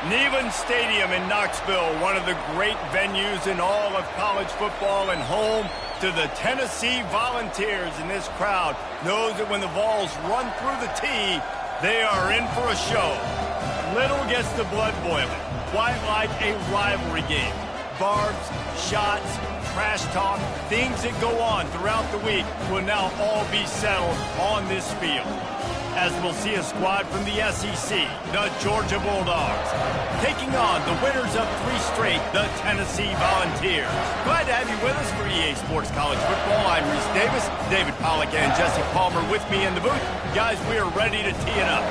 Neyland Stadium in Knoxville, one of the great venues in all of college football and home to the Tennessee Volunteers. And this crowd knows that when the balls run through the tee, they are in for a show. Little gets the blood boiling, quite like a rivalry game. Barbs, shots, trash talk, things that go on throughout the week will now all be settled on this field. As we'll see a squad from the SEC, the Georgia Bulldogs, taking on the winners of 3 straight, the Tennessee Volunteers. Glad to have you with us for EA Sports College Football. I'm Reese Davis, David Pollack and Jesse Palmer with me in the booth. Guys, we are ready to tee it up.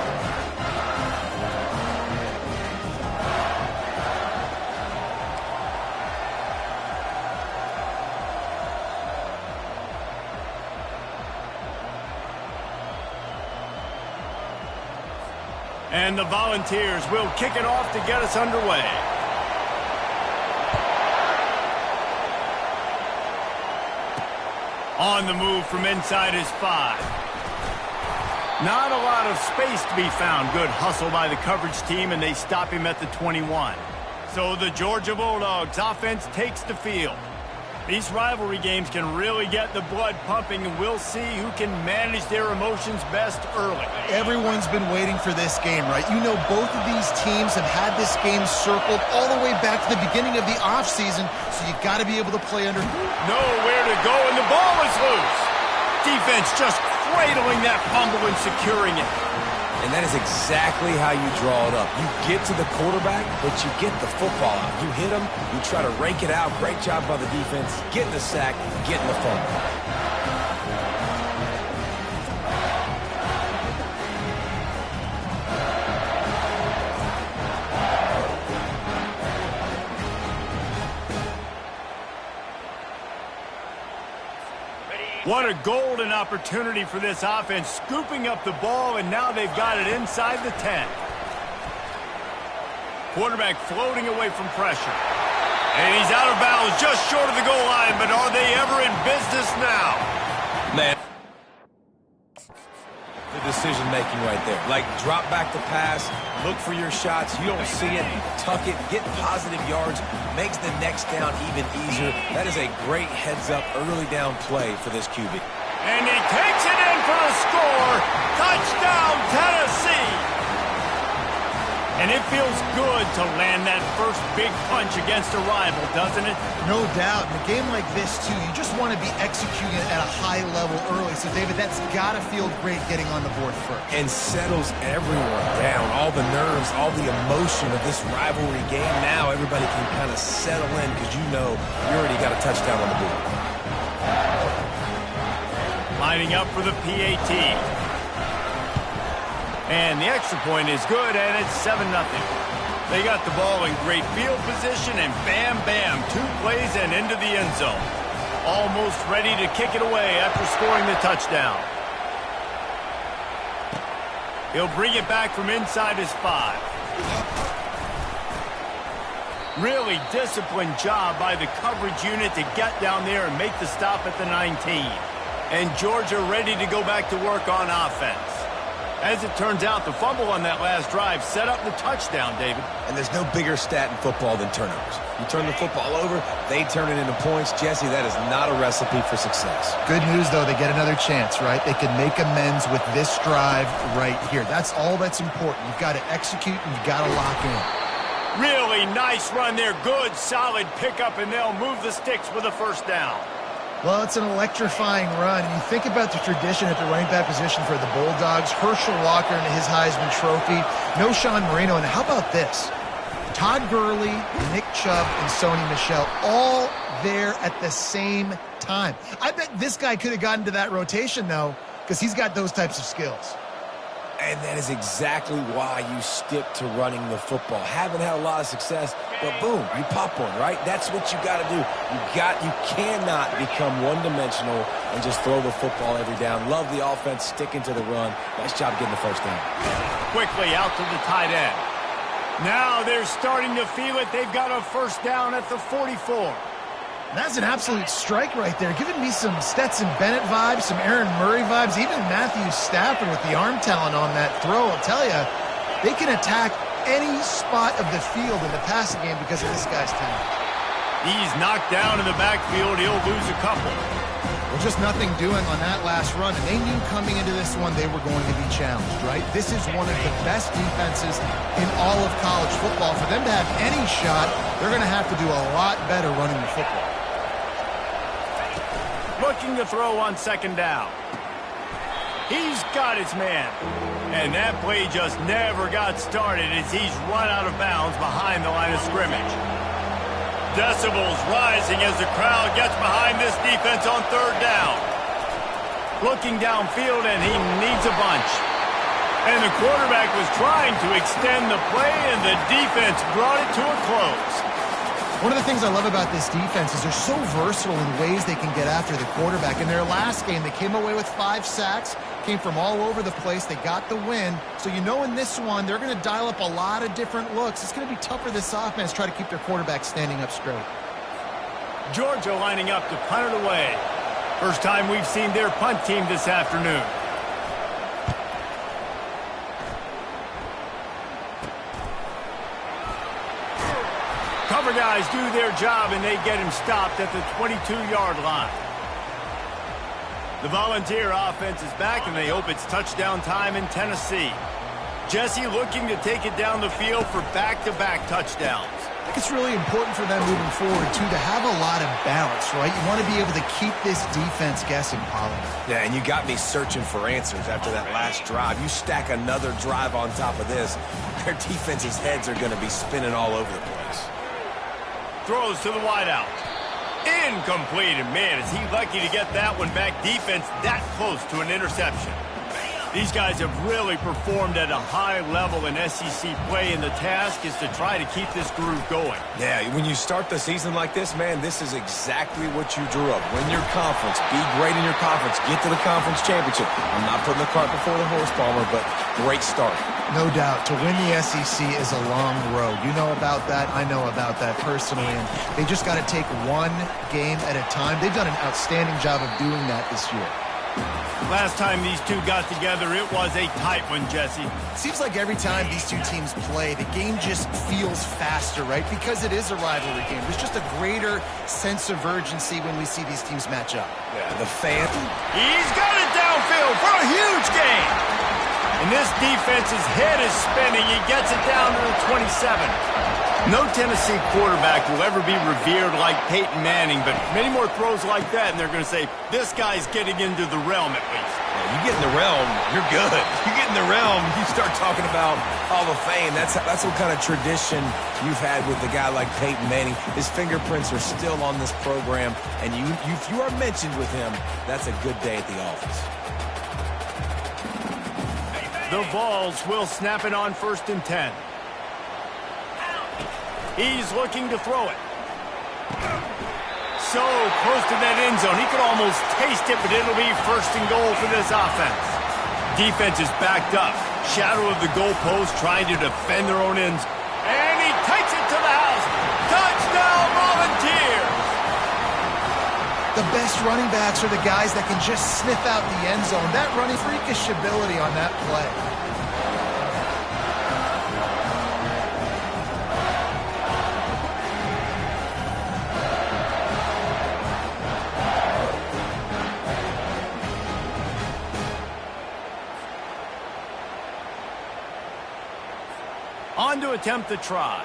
And the Volunteers will kick it off to get us underway. On the move from inside his 5. Not a lot of space to be found. Good hustle by the coverage team, and they stop him at the 21. So the Georgia Bulldogs offense takes the field. These rivalry games can really get the blood pumping, and we'll see who can manage their emotions best early. Everyone's been waiting for this game, right? You know, both of these teams have had this game circled all the way back to the beginning of the offseason, so you got to be able to play under. Nowhere to go, and the ball is loose. Defense just cradling that fumble and securing it. And that is exactly how you draw it up. You get to the quarterback, but you get the football out. You hit him, you try to rake it out. Great job by the defense. Getting the sack, getting the fumble. What a golden opportunity for this offense, scooping up the ball, and now they've got it inside the 10. Quarterback floating away from pressure. And he's out of bounds just short of the goal line, but are they ever in business now? Man, the decision-making right there. Like, drop back the pass, look for your shots. You don't see it, tuck it, get positive yards, makes the next down even easier. That is a great heads-up early down play for this QB. And he takes it in for the score. Touchdown, Tennessee! And it feels good to land that first big punch against a rival, doesn't it? No doubt. In a game like this, too, you just want to be executing at a high level early. So, David, that's got to feel great getting on the board first. And settles everyone down. All the nerves, all the emotion of this rivalry game. Now everybody can kind of settle in because you know you already got a touchdown on the board. Lining up for the PAT. And the extra point is good, and it's 7-0. They got the ball in great field position, and bam, bam, 2 plays and into the end zone. Almost ready to kick it away after scoring the touchdown. He'll bring it back from inside his 5. Really disciplined job by the coverage unit to get down there and make the stop at the 19. And Georgia ready to go back to work on offense. As it turns out, the fumble on that last drive set up the touchdown, David. And there's no bigger stat in football than turnovers. You turn the football over, they turn it into points. Jesse, that is not a recipe for success. Good news, though, they get another chance, right? They can make amends with this drive right here. That's all that's important. You've got to execute and you've got to lock in. Really nice run there. Good, solid pickup, and they'll move the sticks with a first down. Well, it's an electrifying run. You think about the tradition at the running back position for the Bulldogs. Herschel Walker and his Heisman Trophy. No Sean Marino. And how about this? Todd Gurley, Nick Chubb, and Sony Michel all there at the same time. I bet this guy could have gotten to that rotation, though, because he's got those types of skills. And that is exactly why you stick to running the football. Haven't had a lot of success, but boom, you pop one, right? That's what you got to do. You cannot become one-dimensional and just throw the football every down. Love the offense sticking to the run. Nice job getting the first down. Quickly out to the tight end. Now they're starting to feel it. They've got a first down at the 44. That's an absolute strike right there. Giving me some Stetson Bennett vibes, some Aaron Murray vibes, even Matthew Stafford with the arm talent on that throw. I'll tell you, they can attack any spot of the field in the passing game because of this guy's talent. He's knocked down in the backfield. He'll lose a couple. Well, just nothing doing on that last run, and they knew coming into this one they were going to be challenged, right? This is one of the best defenses in all of college football. For them to have any shot, they're going to have to do a lot better running the football. Looking to throw on second down. He's got his man. And that play just never got started as he's run out of bounds behind the line of scrimmage. Decibels rising as the crowd gets behind this defense on third down. Looking downfield, and he needs a bunch. And the quarterback was trying to extend the play, and the defense brought it to a close. One of the things I love about this defense is they're so versatile in ways they can get after the quarterback. In their last game, they came away with 5 sacks, came from all over the place. They got the win. So you know in this one, they're going to dial up a lot of different looks. It's going to be tough for this offense to try to keep their quarterback standing up straight. Georgia lining up to punt it away. First time we've seen their punt team this afternoon. Cover guys do their job, and they get him stopped at the 22-yard line. The Volunteer offense is back, and they hope it's touchdown time in Tennessee. Jesse looking to take it down the field for back-to-back touchdowns. I think it's really important for them moving forward, too, to have a lot of balance, right? You want to be able to keep this defense guessing, Pollard. Yeah, and you got me searching for answers after that last drive. You stack another drive on top of this, their defense's heads are going to be spinning all over the place. Throws to the wideout. Incomplete, and man, is he lucky to get that one back. Defense that close to an interception. These guys have really performed at a high level in SEC play, and the task is to try to keep this groove going. Yeah, when you start the season like this, man, this is exactly what you drew up. Win your conference, be great in your conference, get to the conference championship. I'm not putting the cart before the horse, Palmer, but great start. No doubt. To win the SEC is a long road. You know about that. I know about that personally. And they just got to take one game at a time. They've done an outstanding job of doing that this year. Last time these two got together, it was a tight one, Jesse. Seems like every time these two teams play, the game just feels faster, right? Because it is a rivalry game. There's just a greater sense of urgency when we see these teams match up. Yeah, the fan. He's got it downfield for a huge gain. And this defense's head is spinning. He gets it down to the 27. No Tennessee quarterback will ever be revered like Peyton Manning, but many more throws like that, and they're going to say, this guy's getting into the realm at least. Yeah, you get in the realm, you're good. You get in the realm, you start talking about Hall of Fame. That's what kind of tradition you've had with a guy like Peyton Manning. His fingerprints are still on this program, and if you are mentioned with him, that's a good day at the office. The Vols will snap it on 1st and 10. He's looking to throw it. So close to that end zone. He could almost taste it, but it'll be 1st and goal for this offense. Defense is backed up. Shadow of the goalpost trying to defend their own ends. And he takes it to the house. Touchdown, Volunteers! The best running backs are the guys that can just sniff out the end zone. That running freakish ability on that play. On to attempt the try.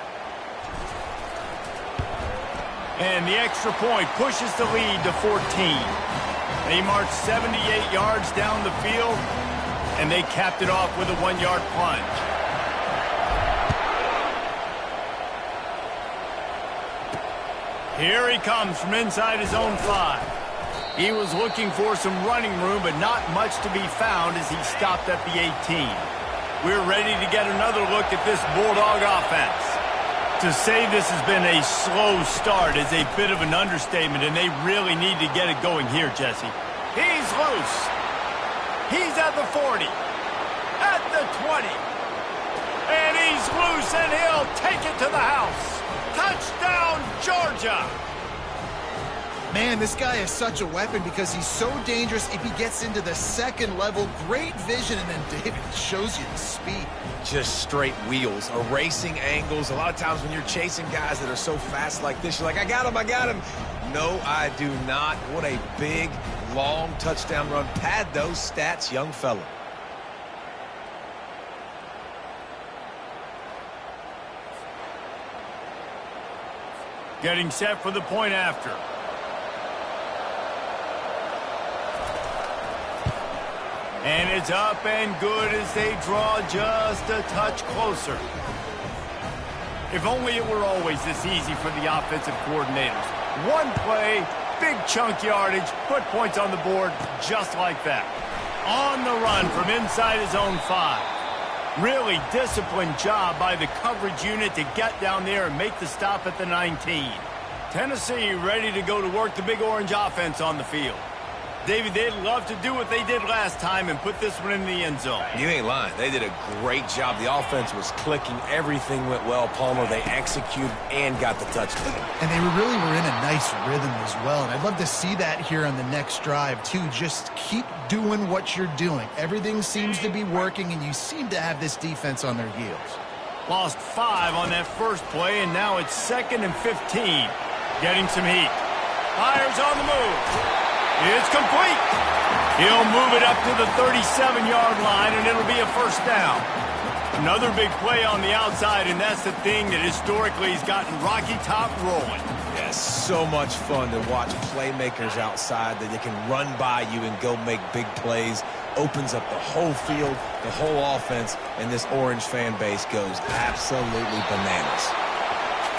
And the extra point pushes the lead to 14. They marched 78 yards down the field, and they capped it off with a 1-yard plunge. Here he comes from inside his own 5. He was looking for some running room, but not much to be found as he stopped at the 18. We're ready to get another look at this Bulldog offense. To say this has been a slow start is a bit of an understatement, and they really need to get it going here, Jesse. He's loose. He's at the 40. At the 20. And he's loose, and he'll take it to the house. Touchdown, Georgia! Man, this guy is such a weapon because he's so dangerous if he gets into the second level. Great vision, and then David shows you the speed. Just straight wheels, erasing angles. A lot of times when you're chasing guys that are so fast like this, you're like, I got him, I got him. No, I do not. What a big, long touchdown run. Pad those stats, young fella. Getting set for the point after. And it's up and good as they draw just a touch closer. If only it were always this easy for the offensive coordinators. One play, big chunk yardage, put points on the board just like that. On the run from inside his own 5. Really disciplined job by the coverage unit to get down there and make the stop at the 19. Tennessee ready to go to work the Big Orange offense on the field. David, they'd love to do what they did last time and put this one in the end zone. You ain't lying. They did a great job. The offense was clicking. Everything went well, Palmer. They executed and got the touchdown. And they really were in a nice rhythm as well. And I'd love to see that here on the next drive, too. Just keep doing what you're doing. Everything seems to be working, and you seem to have this defense on their heels. Lost 5 on that first play, and now it's 2nd and 15. Getting some heat. Fires on the move. It's complete. He'll move it up to the 37-yard line, and it'll be a first down. Another big play on the outside, and that's the thing that historically has gotten Rocky Top rolling. Yeah, so much fun to watch playmakers outside that they can run by you and go make big plays. Opens up the whole field, the whole offense, and this Orange fan base goes absolutely bananas.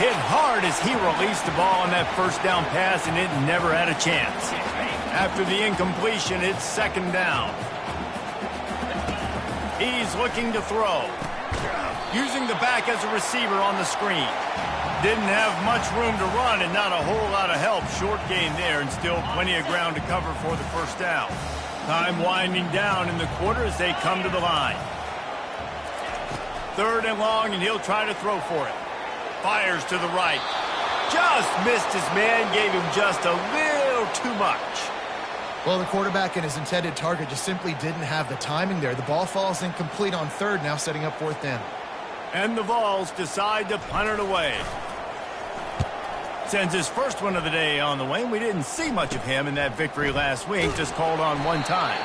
Hit hard as he released the ball on that first down pass, and it never had a chance. After the incompletion, it's 2nd down. He's looking to throw. Using the back as a receiver on the screen. Didn't have much room to run and not a whole lot of help. Short gain there and still plenty of ground to cover for the first down. Time winding down in the quarter as they come to the line. 3rd and long, and he'll try to throw for it. Fires to the right. Just missed his man, gave him just a little too much. Well, the quarterback and his intended target just simply didn't have the timing there. The ball falls incomplete on 3rd, now setting up 4th down. And the Vols decide to punt it away. Sends his first one of the day on the way. We didn't see much of him in that victory last week, just called on one time.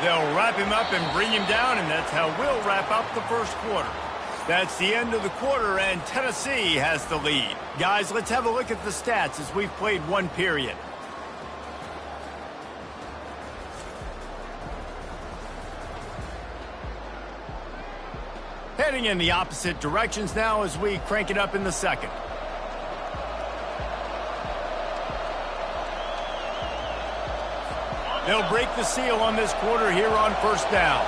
They'll wrap him up and bring him down, and that's how we'll wrap up the first quarter. That's the end of the quarter, and Tennessee has the lead. Guys, let's have a look at the stats as we've played one period. Heading in the opposite directions now as we crank it up in the second. They'll break the seal on this quarter here on first down.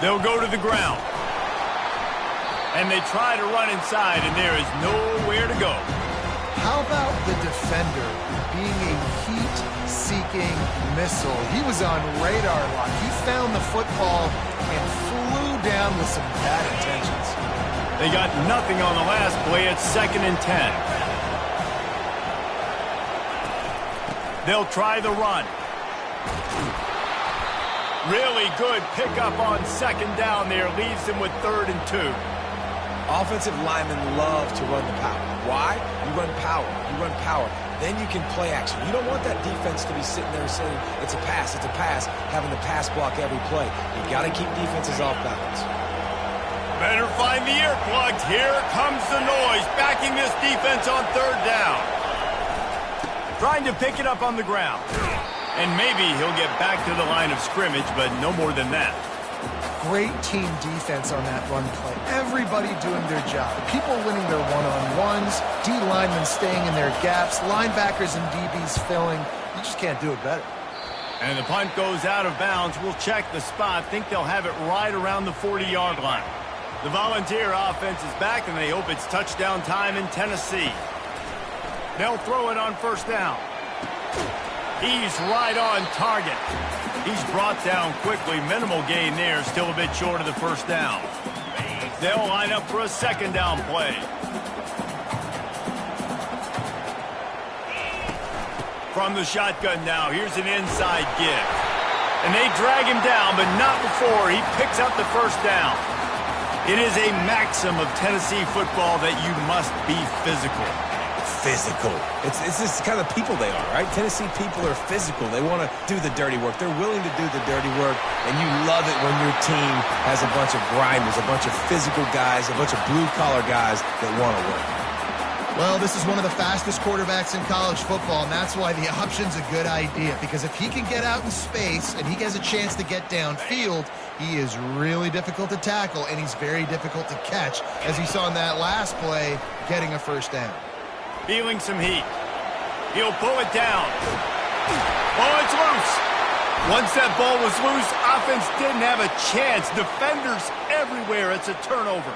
They'll go to the ground. And they try to run inside, and there is nowhere to go. How about the defender being a heat-seeking missile? He was on radar lock. He found the football and flew down with some bad intentions. They got nothing on the last play. It's 2nd and 10. They'll try the run. Really good pickup on 2nd down there. Leaves them with 3rd and 2. Offensive linemen love to run the power. Why? You run power. You run power. Then you can play action. You don't want that defense to be sitting there saying, it's a pass, having to pass block every play. You got to keep defenses off balance. Better find the earplugs. Here comes the noise, backing this defense on 3rd down. Trying to pick it up on the ground. And maybe he'll get back to the line of scrimmage, but no more than that. Great team defense on that run play. Everybody doing their job. People winning their one-on-ones, D linemen staying in their gaps, linebackers and DBs filling. You just can't do it better. And the punt goes out of bounds. We'll check the spot. Think they'll have it right around the 40-yard line. The Volunteer offense is back, and they hope it's touchdown time in Tennessee. They'll throw it on first down. He's right on target. He's brought down quickly. Minimal gain there. Still a bit short of the first down. They'll line up for a second down play. From the shotgun now, here's an inside give. And they drag him down, but not before he picks up the first down. It is a maxim of Tennessee football that you must be physical. Physical. It's this kind of people they are, right? Tennessee people are physical. They want to do the dirty work. They're willing to do the dirty work, and you love it when your team has a bunch of grinders, a bunch of physical guys, a bunch of blue-collar guys that want to work. Well, this is one of the fastest quarterbacks in college football, and that's why the option's a good idea, because if he can get out in space and he has a chance to get downfield, he is really difficult to tackle, and he's very difficult to catch, as you saw in that last play, getting a first down. Feeling some heat. He'll pull it down. Oh, it's loose. Once that ball was loose, offense didn't have a chance. Defenders everywhere. It's a turnover.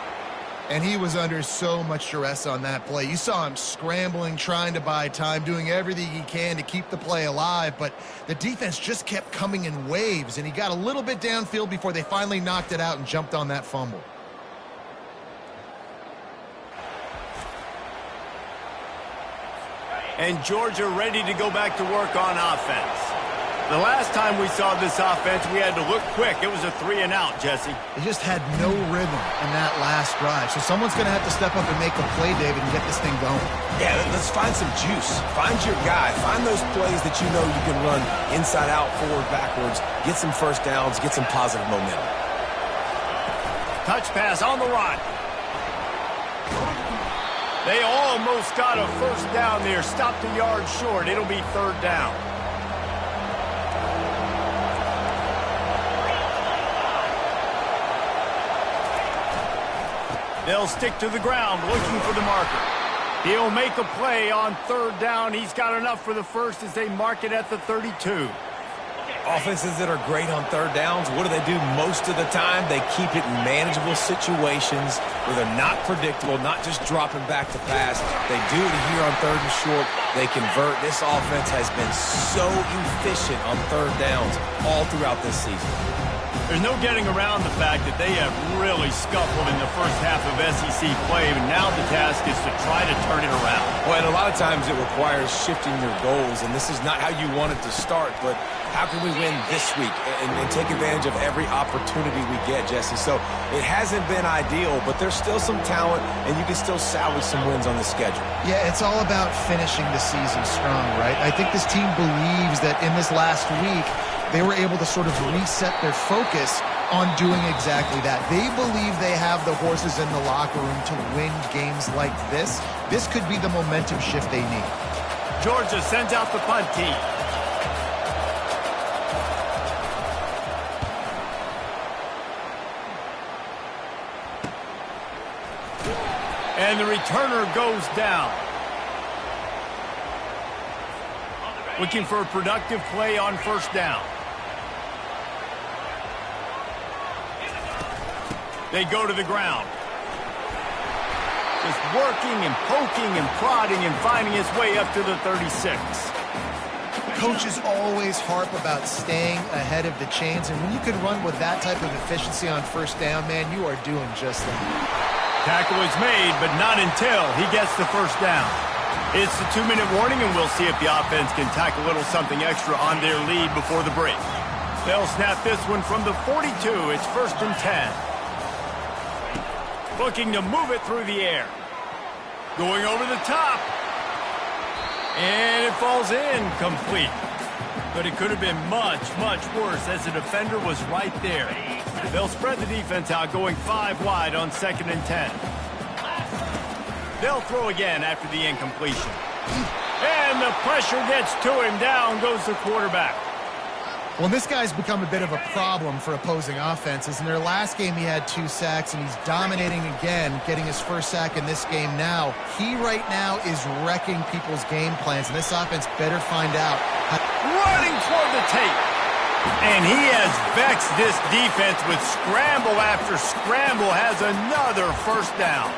And he was under so much duress on that play. You saw him scrambling, trying to buy time, doing everything he can to keep the play alive, but the defense just kept coming in waves, and he got a little bit downfield before they finally knocked it out and jumped on that fumble. And Georgia ready to go back to work on offense. The last time we saw this offense, we had to look quick. It was a 3-and-out, Jesse. They just had no rhythm in that last drive. So someone's going to have to step up and make a play, David, and get this thing going. Yeah, let's find some juice. Find your guy. Find those plays that you know you can run inside out, forward, backwards, get some first downs, get some positive momentum. Touch pass on the run. They almost got a first down there. Stopped a yard short. It'll be third down. They'll stick to the ground, looking for the marker. He'll make a play on third down. He's got enough for the first as they mark it at the 32. Offenses that are great on third downs, what do most of the time? They keep it in manageable situations where they're not predictable, not just dropping back to pass. They do it here on third and short. They convert. This offense has been so efficient on third downs all throughout this season. There's no getting around the fact that they have really scuffled in the first half of SEC play, and now the task is to try to turn it around. Well, and a lot of times it requires shifting your goals, and this is not how you want it to start, but how can we win this week and take advantage of every opportunity we get, Jesse? So it hasn't been ideal, but there's still some talent, and you can still salvage some wins on the schedule. Yeah, it's all about finishing the season strong, right? I think this team believes that in this last week, they were able to sort of reset their focus on doing exactly that. They believe they have the horses in the locker room to win games like this. This could be the momentum shift they need. Georgia sends out the punt team. And the returner goes down. Looking for a productive play on first down. They go to the ground. Just working and poking and prodding and finding his way up to the 36. Coaches always harp about staying ahead of the chains, and when you can run with that type of efficiency on first down, man, you are doing just that. Tackle is made, but not until he gets the first down. It's the 2-minute warning, and we'll see if the offense can tack a little something extra on their lead before the break. They'll snap this one from the 42. It's 1st and 10. Looking to move it through the air. Going over the top. And it falls in complete. But it could have been much, much worse as the defender was right there. They'll spread the defense out, going 5 wide on 2nd and 10. They'll throw again after the incompletion. And the pressure gets to him. Down goes the quarterback. Well, this guy's become a bit of a problem for opposing offenses. In their last game, he had 2 sacks, and he's dominating again, getting his first sack in this game now. He right now is wrecking people's game plans, and this offense better find out. Running toward the tape. And he has vexed this defense with scramble after scramble, has another first down.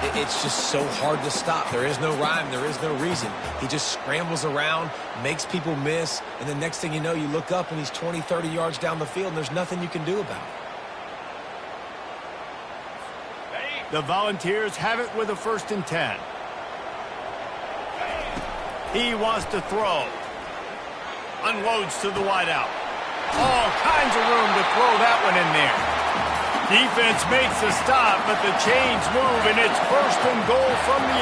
It's just so hard to stop. There is no rhyme. There is no reason. He just scrambles around, makes people miss, and the next thing you know, you look up and he's 20, 30 yards down the field, and there's nothing you can do about it. The Volunteers have it with a 1st and 10. He wants to throw. Unloads to the wideout. All kinds of room to throw that one in there. Defense makes a stop, but the chains move, and it's 1st and goal from the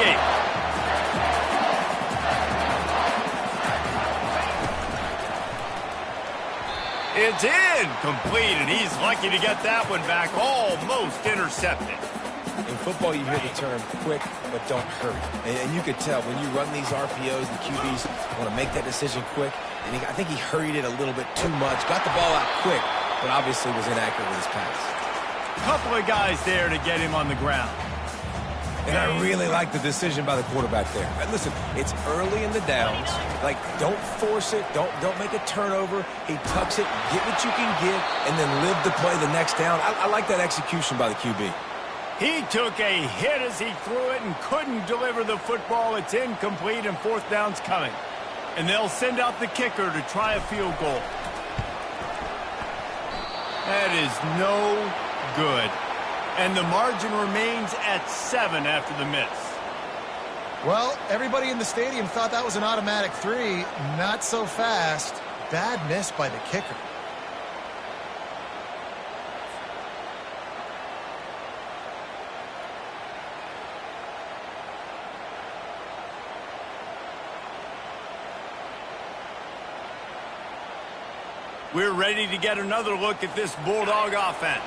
8. It's in. Complete, and he's lucky to get that one back. Almost intercepted. In football, you hear the term quick, but don't hurry. And you could tell when you run these RPOs, the QBs want to make that decision quick. And I think he hurried it a little bit too much. Got the ball out quick, but obviously was inaccurate with his pass. Couple of guys there to get him on the ground. And I really like the decision by the quarterback there. And listen, it's early in the downs. Like, don't force it. Don't make a turnover. He tucks it, get what you can get, and then live to play the next down. I like that execution by the QB. He took a hit as he threw it and couldn't deliver the football. It's incomplete, and 4th down's coming. And they'll send out the kicker to try a field goal. That is no good. And the margin remains at 7 after the miss. Well, everybody in the stadium thought that was an automatic 3. Not so fast. Bad miss by the kicker. We're ready to get another look at this Bulldog offense.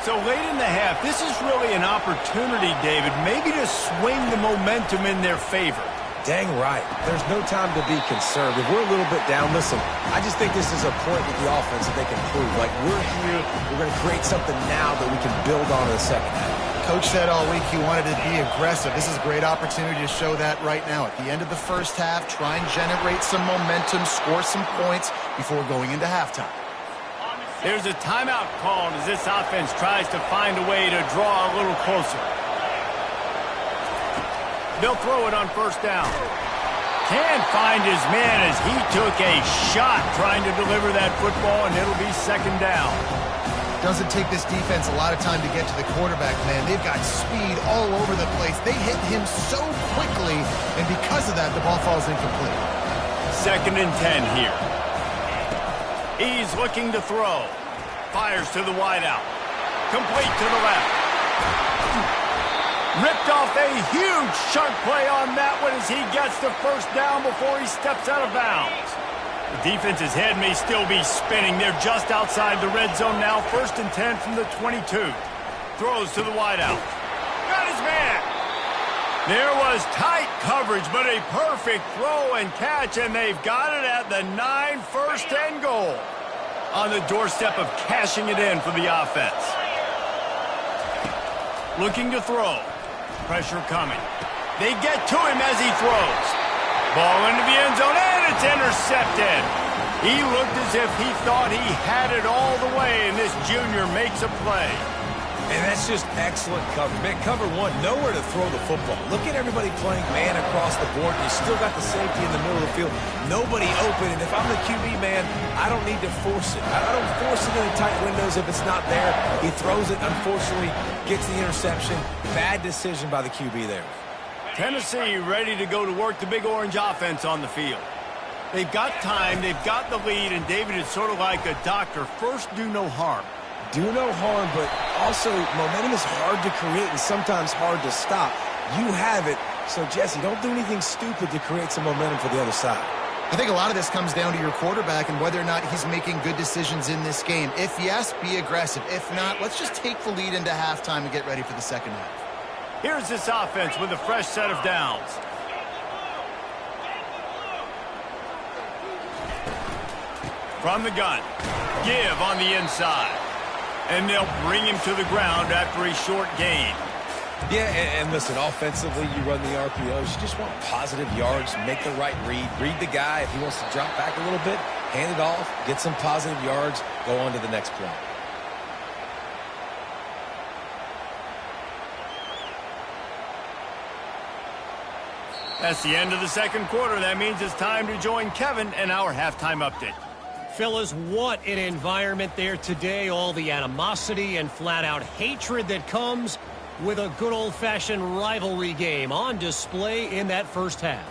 So late in the half, this is really an opportunity, David, maybe to swing the momentum in their favor. Dang right. There's no time to be conservative. We're a little bit down. Listen, I just think this is a point with the offense that they can prove. Like, we're here, we're going to create something now that we can build on in the second half. Coach said all week he wanted to be aggressive. This is a great opportunity to show that right now. At the end of the first half, try and generate some momentum, score some points before going into halftime. There's a timeout called as this offense tries to find a way to draw a little closer. They'll throw it on 1st down. Can't find his man as he took a shot trying to deliver that football, and it'll be 2nd down. Doesn't take this defense a lot of time to get to the quarterback, man. They've got speed all over the place. They hit him so quickly, and because of that, the ball falls incomplete. 2nd and 10 here. He's looking to throw. Fires to the wideout. Complete to the left. Ripped off a huge chunk play on that one as he gets the 1st down before he steps out of bounds. The defense's head may still be spinning. They're just outside the red zone now. 1st and 10 from the 22. Throws to the wideout. Got his man. There was tight coverage, but a perfect throw and catch, and they've got it at the 9, 1st and goal. On the doorstep of cashing it in for the offense. Looking to throw. Pressure coming. They get to him as he throws. Ball into the end zone, and it's intercepted. He looked as if he thought he had it all the way, and this junior makes a play. And that's just excellent coverage. Man, cover one, nowhere to throw the football. Look at everybody playing man across the board. You still got the safety in the middle of the field. Nobody open, and if I'm the QB, man, I don't need to force it. I don't force it in the tight windows if it's not there. He throws it, unfortunately, gets the interception. Bad decision by the QB there. Tennessee ready to go to work the Big Orange offense on the field. They've got time, they've got the lead, and David is sort of like a doctor. First, do no harm. Do no harm, but also momentum is hard to create and sometimes hard to stop. You have it, so Jesse, don't do anything stupid to create some momentum for the other side. I think a lot of this comes down to your quarterback and whether or not he's making good decisions in this game. If yes, be aggressive. If not, let's just take the lead into halftime and get ready for the second half. Here's this offense with a fresh set of downs. From the gun. Give on the inside. And they'll bring him to the ground after a short gain. Yeah, and listen, offensively, you run the RPOs. You just want positive yards, make the right read. Read the guy. If he wants to drop back a little bit, hand it off, get some positive yards, go on to the next play. That's the end of the second quarter. That means it's time to join Kevin and our halftime update. Fellas, what an environment there today. All the animosity and flat-out hatred that comes with a good old-fashioned rivalry game on display in that first half.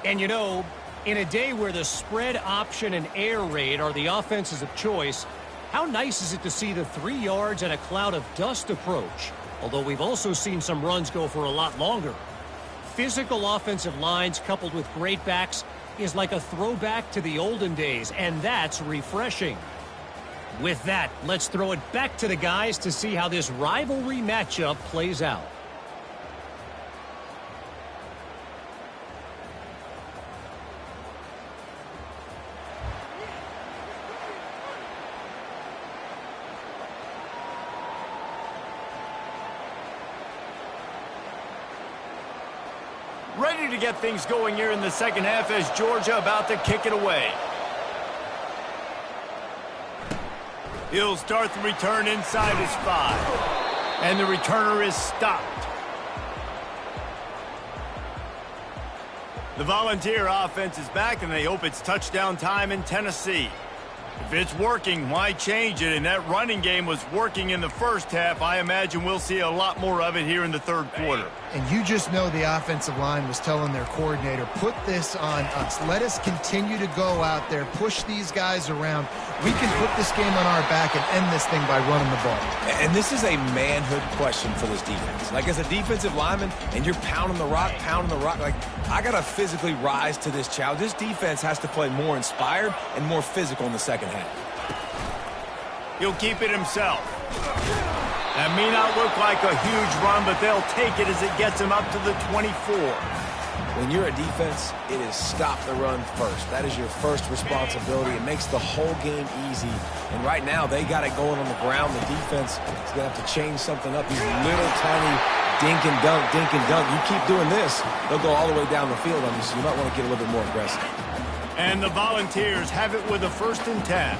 And you know, in a day where the spread option and air raid are the offenses of choice, how nice is it to see the 3 yards and a cloud of dust approach? Although we've also seen some runs go for a lot longer. Physical offensive lines coupled with great backs is like a throwback to the olden days, and that's refreshing. With that, let's throw it back to the guys to see how this rivalry matchup plays out. Ready to get things going here in the second half as Georgia about to kick it away. He'll start the return inside his 5. And the returner is stopped. The Volunteer offense is back, and they hope it's touchdown time in Tennessee. If it's working, why change it? And that running game was working in the first half. I imagine we'll see a lot more of it here in the third quarter. And you just know the offensive line was telling their coordinator, put this on us. Let us continue to go out there, push these guys around. We can put this game on our back and end this thing by running the ball. And this is a manhood question for this defense. Like, as a defensive lineman, and you're pounding the rock, like, I got to physically rise to this challenge. This defense has to play more inspired and more physical in the second half. He'll keep it himself. That may not look like a huge run, but they'll take it as it gets him up to the 24. When you're a defense, it is stop the run first. That is your first responsibility. It makes the whole game easy. And right now, they got it going on the ground. The defense is going to have to change something up. These little tiny dink and dunk, dink and dunk. You keep doing this, they'll go all the way down the field on you, so you might want to get a little bit more aggressive. And the Volunteers have it with a 1st and 10.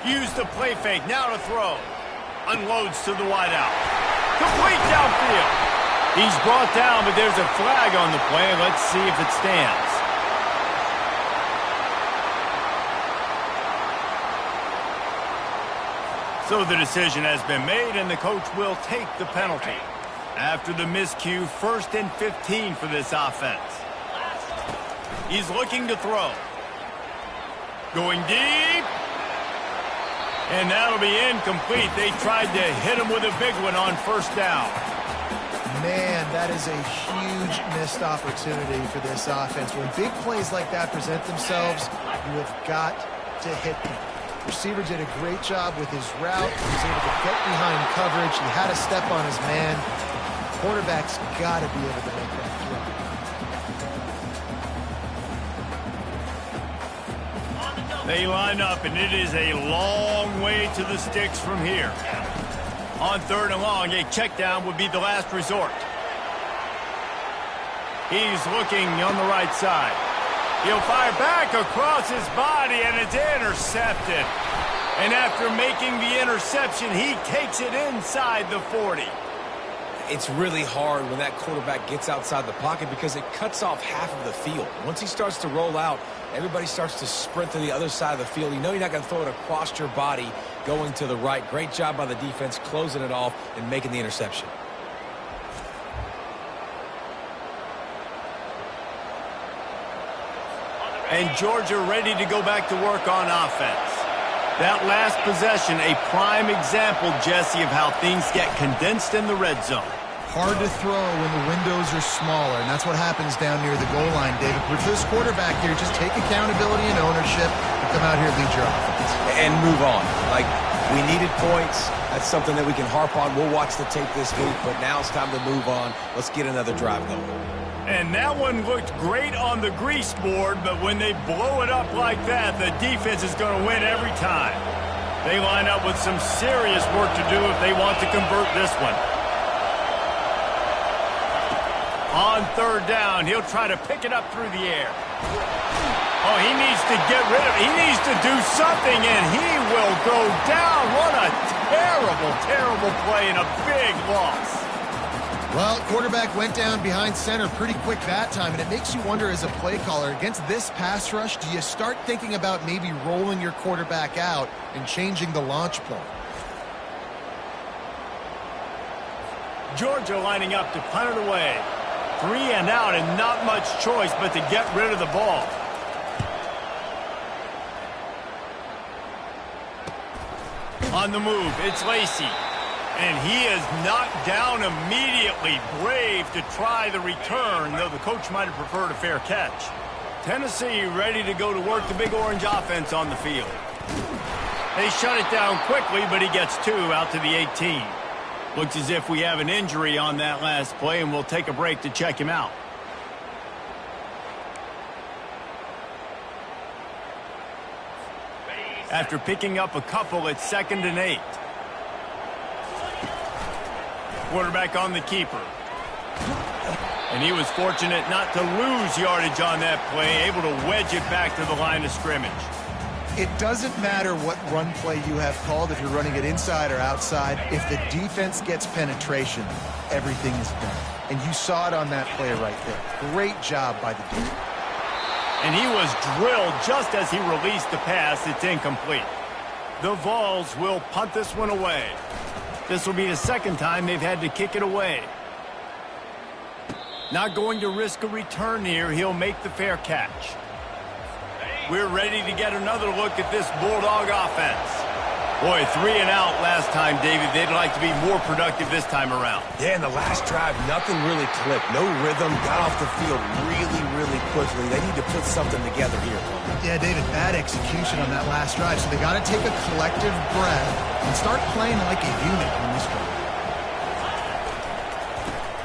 Use the play fake, now to throw. Unloads to the wideout. Complete downfield. He's brought down, but there's a flag on the play. Let's see if it stands. So the decision has been made, and the coach will take the penalty. After the miscue, 1st and 15 for this offense. He's looking to throw. Going deep. And that'll be incomplete. They tried to hit him with a big one on 1st down. Man, that is a huge missed opportunity for this offense. When big plays like that present themselves, you have got to hit them. Receiver did a great job with his route. He was able to get behind coverage. He had a step on his man. Quarterback's got to be able to make that throw. They line up, and it is a long way to the sticks from here. On 3rd and long, a check down would be the last resort. He's looking on the right side. He'll fire back across his body, and it's intercepted. And after making the interception, he takes it inside the 40. It's really hard when that quarterback gets outside the pocket because it cuts off half of the field. Once he starts to roll out, everybody starts to sprint to the other side of the field. You know you're not going to throw it across your body going to the right. Great job by the defense closing it off and making the interception. And Georgia ready to go back to work on offense. That last possession, a prime example, Jesse, of how things get condensed in the red zone. Hard to throw when the windows are smaller, and that's what happens down near the goal line, David. With this quarterback here, just take accountability and ownership and come out here and lead your offense. And move on. Like, we needed points. That's something that we can harp on. We'll watch the tape this week, but now it's time to move on. Let's get another drive going. And that one looked great on the grease board, but when they blow it up like that, the defense is going to win every time. They line up with some serious work to do if they want to convert this one. On 3rd down, he'll try to pick it up through the air. Oh, he needs to get rid of it. He needs to do something, and he will go down. What a terrible, terrible play and a big loss. Well, quarterback went down behind center pretty quick that time, and it makes you wonder as a play caller, against this pass rush, do you start thinking about maybe rolling your quarterback out and changing the launch point? Georgia lining up to punt it away. 3 and out and not much choice but to get rid of the ball. On the move, it's Lacy. And he is knocked down immediately. Brave to try the return, though the coach might have preferred a fair catch. Tennessee ready to go to work the Big Orange offense on the field. They shut it down quickly, but he gets 2 out to the 18. Looks as if we have an injury on that last play, and we'll take a break to check him out. After picking up a couple, it's 2nd and 8. Quarterback on the keeper. And he was fortunate not to lose yardage on that play, able to wedge it back to the line of scrimmage. It doesn't matter what run play you have called, if you're running it inside or outside. If the defense gets penetration, everything is done. And you saw it on that play right there. Great job by the defense. And he was drilled just as he released the pass. It's incomplete. The Vols will punt this one away. This will be the 2nd time they've had to kick it away. Not going to risk a return here. He'll make the fair catch. We're ready to get another look at this Bulldog offense. Boy, 3 and out last time, David. They'd like to be more productive this time around. Yeah, in the last drive, nothing really clicked. No rhythm. Got off the field really, really quickly. They need to put something together here. Yeah, David, bad execution on that last drive. So they got to take a collective breath and start playing like a unit on this one.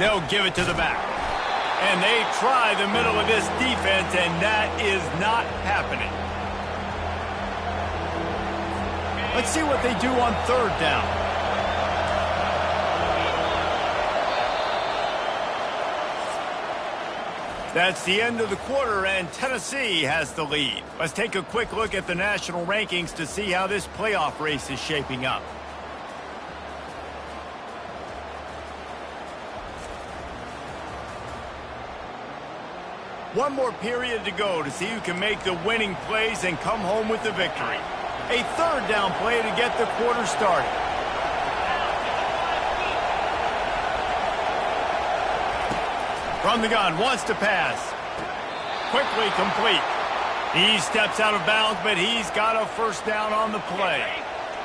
They'll give it to the back. And they try the middle of this defense, and that is not happening. Let's see what they do on 3rd down. That's the end of the quarter, and Tennessee has the lead. Let's take a quick look at the national rankings to see how this playoff race is shaping up. One more period to go to see who can make the winning plays and come home with the victory. A 3rd down play to get the quarter started. From the gun, wants to pass. Quickly complete. He steps out of bounds, but he's got a 1st down on the play.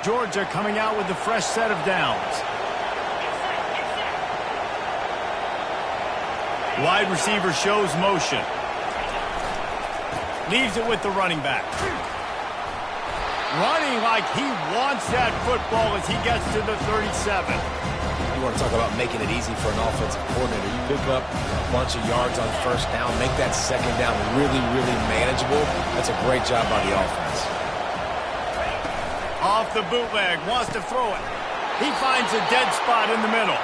Georgia coming out with a fresh set of downs. Wide receiver shows motion. Leaves it with the running back. Running like he wants that football as he gets to the 37. You want to talk about making it easy for an offensive coordinator. You pick up a bunch of yards on 1st down, make that 2nd down really, really manageable. That's a great job by the offense. Off the bootleg, wants to throw it. He finds a dead spot in the middle.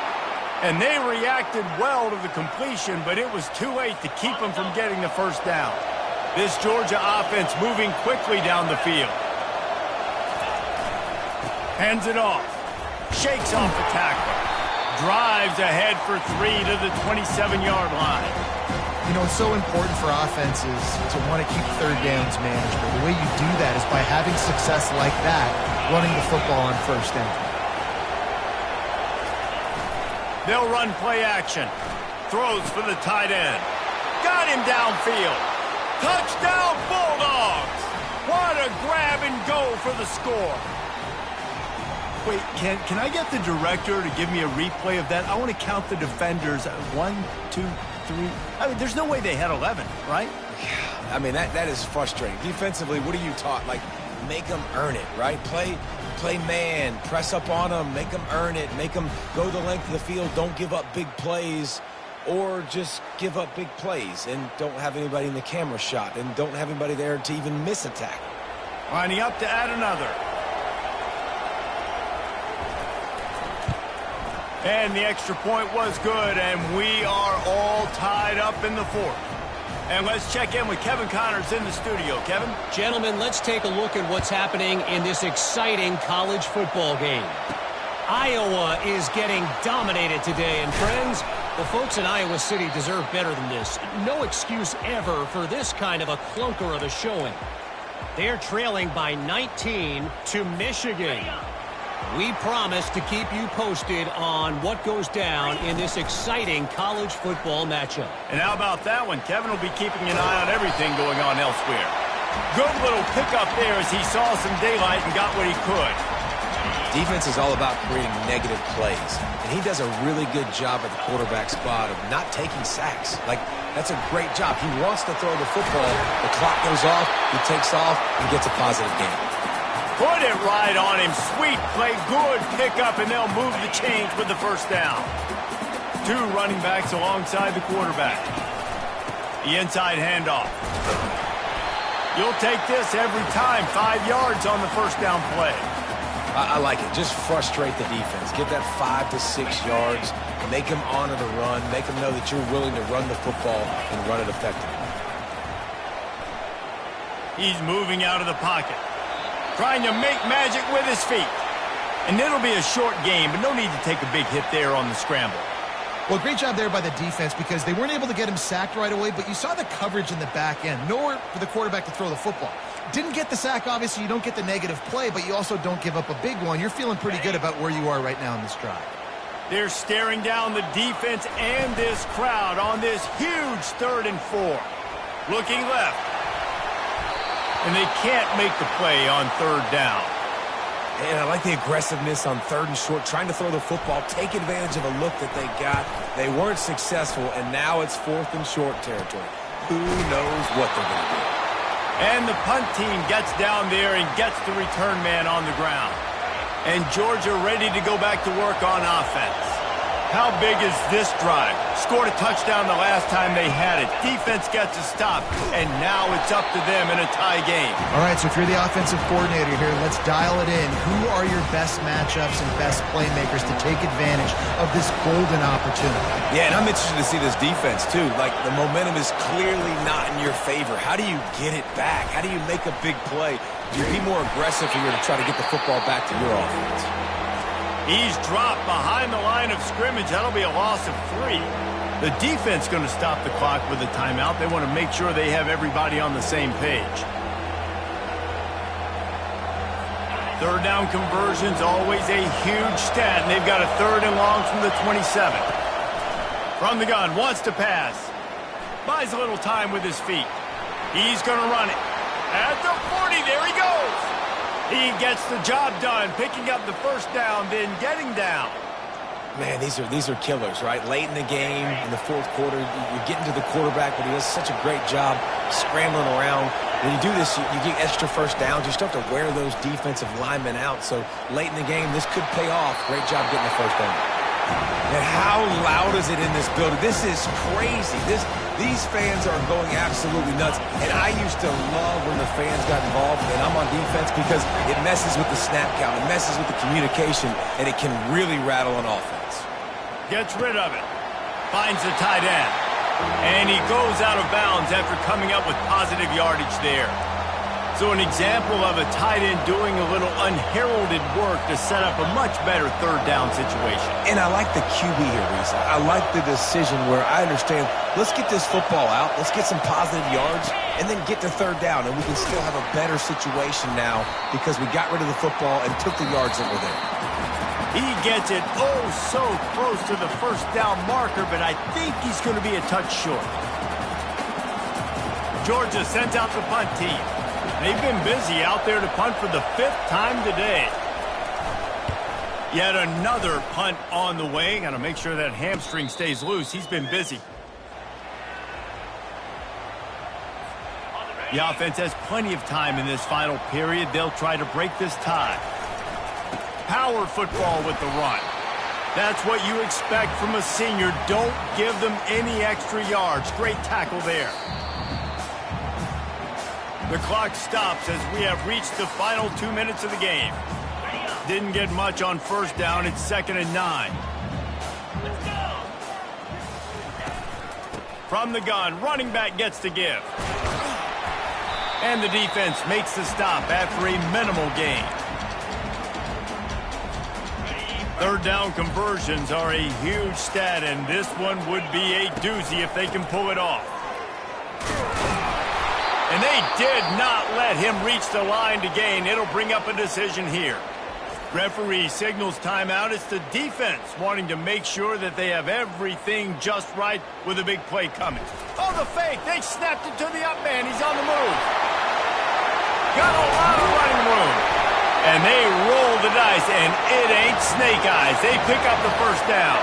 And they reacted well to the completion, but it was too late to keep them from getting the 1st down. This Georgia offense moving quickly down the field. Hands it off. Shakes off the tackle. Drives ahead for 3 to the 27-yard line. You know, it's so important for offenses to want to keep 3rd downs manageable. The way you do that is by having success like that, running the football on 1st down. They'll run play action. Throws for the tight end. Got him downfield. Touchdown, Bulldogs! What a grab and go for the score. Wait, can I get the director to give me a replay of that? I want to count the defenders. 1, 2, 3. I mean, there's no way they had 11, right? Yeah, I mean, that is frustrating. Defensively, what are you taught? Like, make them earn it, right? Play man, press up on them, make them earn it, make them go the length of the field, don't give up big plays, or just give up big plays and don't have anybody in the camera shot and don't have anybody there to even miss a tackle. Lining up to add another. And the extra point was good, and we are all tied up in the 4th. And let's check in with Kevin Connors in the studio. Kevin? Gentlemen, let's take a look at what's happening in this exciting college football game. Iowa is getting dominated today, and friends, The folks in Iowa City deserve better than this. No excuse ever for this kind of a clunker of a showing. They're trailing by 19 to Michigan. We promise to keep you posted on what goes down in this exciting college football matchup. And how about that one? Kevin will be keeping an eye on everything going on elsewhere. Good little pickup there as he saw some daylight and got what he could. Defense is all about creating negative plays, and he does a really good job at the quarterback spot of not taking sacks. Like, that's a great job. He wants to throw the football. The clock goes off, he takes off, and gets a positive gain. Put it right on him. Sweet play, good pickup, and they'll move the chains with the first down. Two running backs alongside the quarterback. The inside handoff. You'll take this every time. 5 yards on the first down play. I like it. Just frustrate the defense. Get that 5 to 6 yards. Make them honor the run. Make them know that you're willing to run the football and run it effectively. He's moving out of the pocket. Trying to make magic with his feet. And it'll be a short game, but no need to take a big hit there on the scramble. Well, great job there by the defense because they weren't able to get him sacked right away, but you saw the coverage in the back end. Nowhere for the quarterback to throw the football. Didn't get the sack, obviously. You don't get the negative play, but you also don't give up a big one. You're feeling pretty good about where you are right now in this drive. They're staring down the defense and this crowd on this huge 3rd and 4. Looking left. And they can't make the play on 3rd down. And I like the aggressiveness on 3rd and short, trying to throw the football, take advantage of a look that they got. They weren't successful, and now it's 4th and short territory. Who knows what they're going to do? And the punt team gets down there and gets the return man on the ground. And Georgia ready to go back to work on offense. How big is this drive? Scored a touchdown the last time they had it. Defense gets a stop, and now it's up to them in a tie game. All right, so if you're the offensive coordinator here, let's dial it in. Who are your best matchups and best playmakers to take advantage of this golden opportunity? Yeah, and I'm interested to see this defense, too. Like, the momentum is clearly not in your favor. How do you get it back? How do you make a big play? Do you be more aggressive here to try to get the football back to your offense? He's dropped behind the line of scrimmage. That'll be a loss of 3. The defense going to stop the clock with a timeout. They want to make sure they have everybody on the same page. 3rd down conversion's always a huge stat, and they've got a 3rd and long from the 27. From the gun, wants to pass. Buys a little time with his feet. He's going to run it. At the 40, there he goes. He gets the job done, picking up the first down, then getting down. Man, these are killers, right? Late in the game, in the 4th quarter, you're getting to the quarterback, but he does such a great job scrambling around. When you do this, you get extra first downs. You start to wear those defensive linemen out. So late in the game, this could pay off. Great job getting the first down. And how loud is it in this building? This is crazy. These fans are going absolutely nuts. And I used to love when the fans got involved, and I'm on defense because it messes with the snap count. It messes with the communication, and it can really rattle an offense. Gets rid of it. Finds the tight end. And he goes out of bounds after coming up with positive yardage there. So an example of a tight end doing a little unheralded work to set up a much better 3rd down situation. And I like the QB here, Reese. I like the decision where I understand, let's get this football out, let's get some positive yards, and then get to 3rd down, and we can still have a better situation now because we got rid of the football and took the yards that were there. He gets it so close to the first down marker, but I think he's going to be a touch short. Georgia sends out the punt team. They've been busy out there to punt for the 5th time today. Yet another punt on the way. Got to make sure that hamstring stays loose. He's been busy. The offense has plenty of time in this final period. They'll try to break this tie. Power football with the run. That's what you expect from a senior. Don't give them any extra yards. Great tackle there. The clock stops as we have reached the final 2 minutes of the game. Didn't get much on first down. It's 2nd and 9. From the gun, running back gets to give. And the defense makes the stop after a minimal gain. Third down conversions are a huge stat, and this one would be a doozy if they can pull it off. And they did not let him reach the line to gain. It'll bring up a decision here. Referee signals timeout. It's the defense wanting to make sure that they have everything just right with a big play coming. Oh, the fake. They snapped it to the up man. He's on the move. Got a lot of running room. And they roll the dice, and it ain't snake eyes. They pick up the first down.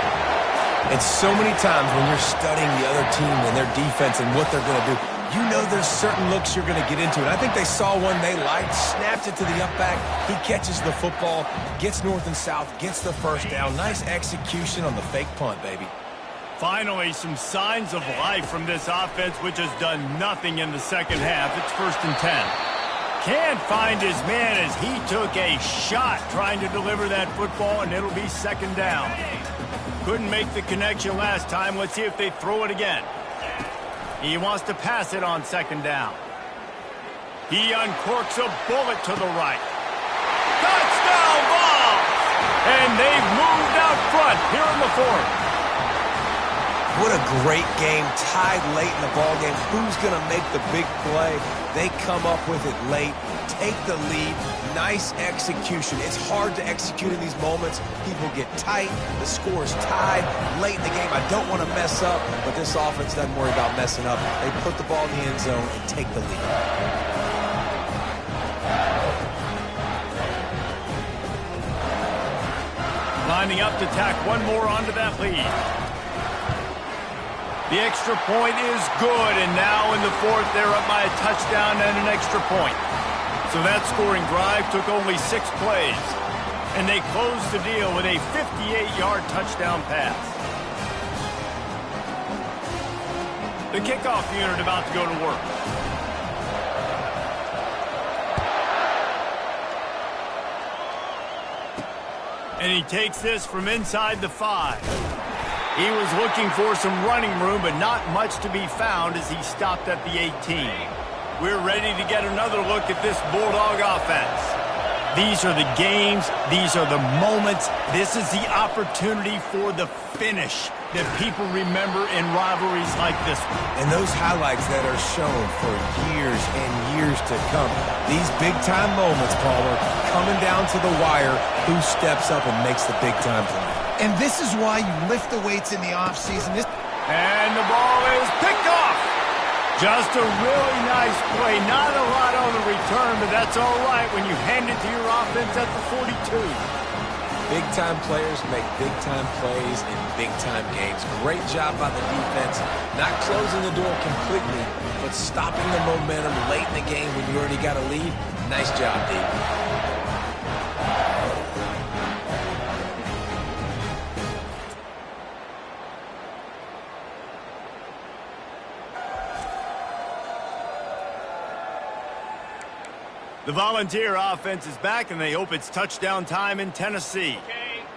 And so many times when you're studying the other team and their defense and what they're going to do, you know there's certain looks you're going to get into. And I think they saw one they liked, snapped it to the up back. He catches the football, gets north and south, gets the first down. Nice execution on the fake punt, baby. Finally, some signs of life from this offense, which has done nothing in the second half. It's 1st and 10. Can't find his man as he took a shot trying to deliver that football, and it'll be 2nd down. Couldn't make the connection last time. Let's see if they throw it again. He wants to pass it on 2nd down. He uncorks a bullet to the right. Touchdown ball! And they've moved out front here in the 4th. What a great game, tied late in the ball game. Who's going to make the big play? They come up with it late, take the lead. Nice execution. It's hard to execute in these moments. People get tight. The score is tied late in the game. I don't want to mess up, but this offense doesn't worry about messing up. They put the ball in the end zone and take the lead. Lining up to tack one more onto that lead. The extra point is good, and now in the 4th, they're up by a touchdown and an extra point. So that scoring drive took only 6 plays, and they closed the deal with a 58-yard touchdown pass. The kickoff unit about to go to work. And he takes this from inside the 5. He was looking for some running room, but not much to be found as he stopped at the 18. We're ready to get another look at this Bulldog offense. These are the games. These are the moments. This is the opportunity for the finish that people remember in rivalries like this one. And those highlights that are shown for years and years to come. These big-time moments, Palmer, coming down to the wire, who steps up and makes the big-time play. And this is why you lift the weights in the offseason. And the ball is picked off. Just a really nice play. Not a lot on the return, but that's all right when you hand it to your offense at the 42. Big-time players make big-time plays in big-time games. Great job by the defense. Not closing the door completely, but stopping the momentum late in the game when you already got a lead. Nice job, D. The Volunteer offense is back, and they hope it's touchdown time in Tennessee.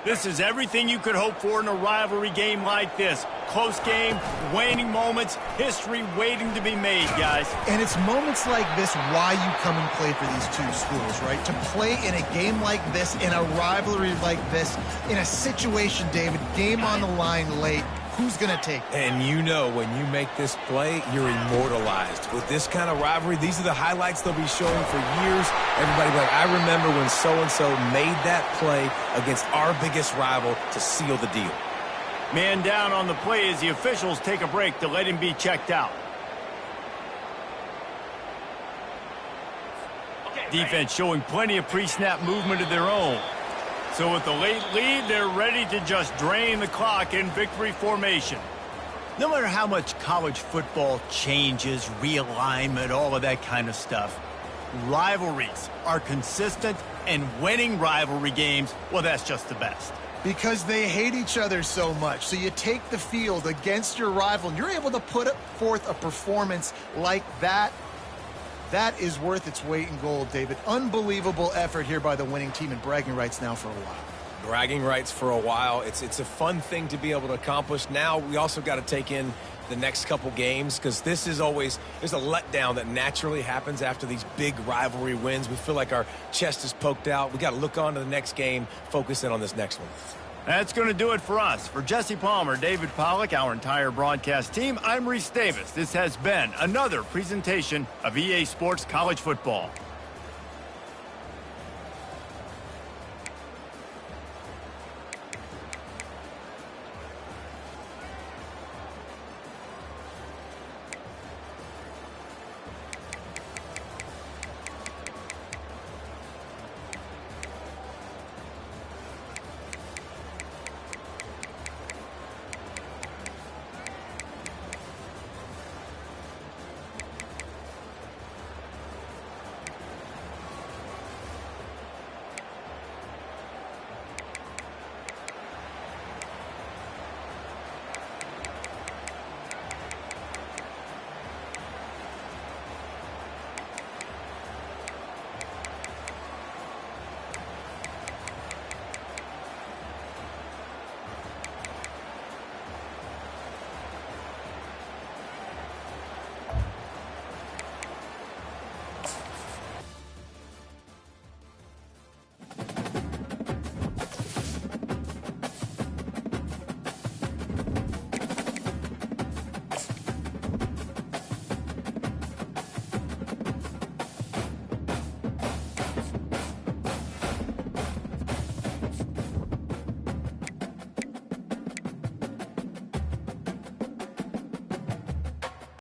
This is everything you could hope for in a rivalry game like this. Close game, waning moments, history waiting to be made, guys. And it's moments like this why you come and play for these two schools, right? To play in a game like this, in a rivalry like this, in a situation, David, game on the line late. Who's going to take it? And you know when you make this play, you're immortalized. With this kind of rivalry, these are the highlights they'll be showing for years. Everybody be like, I remember when so-and-so made that play against our biggest rival to seal the deal. Man down on the play as the officials take a break to let him be checked out. Defense showing plenty of pre-snap movement of their own. So with the late lead, they're ready to just drain the clock in victory formation. No matter how much college football changes, realignment, all of that kind of stuff, rivalries are consistent, and winning rivalry games, well, that's just the best. Because they hate each other so much. So you take the field against your rival, and you're able to put forth a performance like that. That is worth its weight in gold, David. Unbelievable effort here by the winning team, and bragging rights now for a while. Bragging rights for a while. It's a fun thing to be able to accomplish. Now we also got to take in the next couple games, because this is always, there's a letdown that naturally happens after these big rivalry wins. We feel like our chest is poked out. We got to look on to the next game, focus in on this next one. That's going to do it for us. For Jesse Palmer, David Pollack, our entire broadcast team, I'm Reese Davis. This has been another presentation of EA Sports College Football.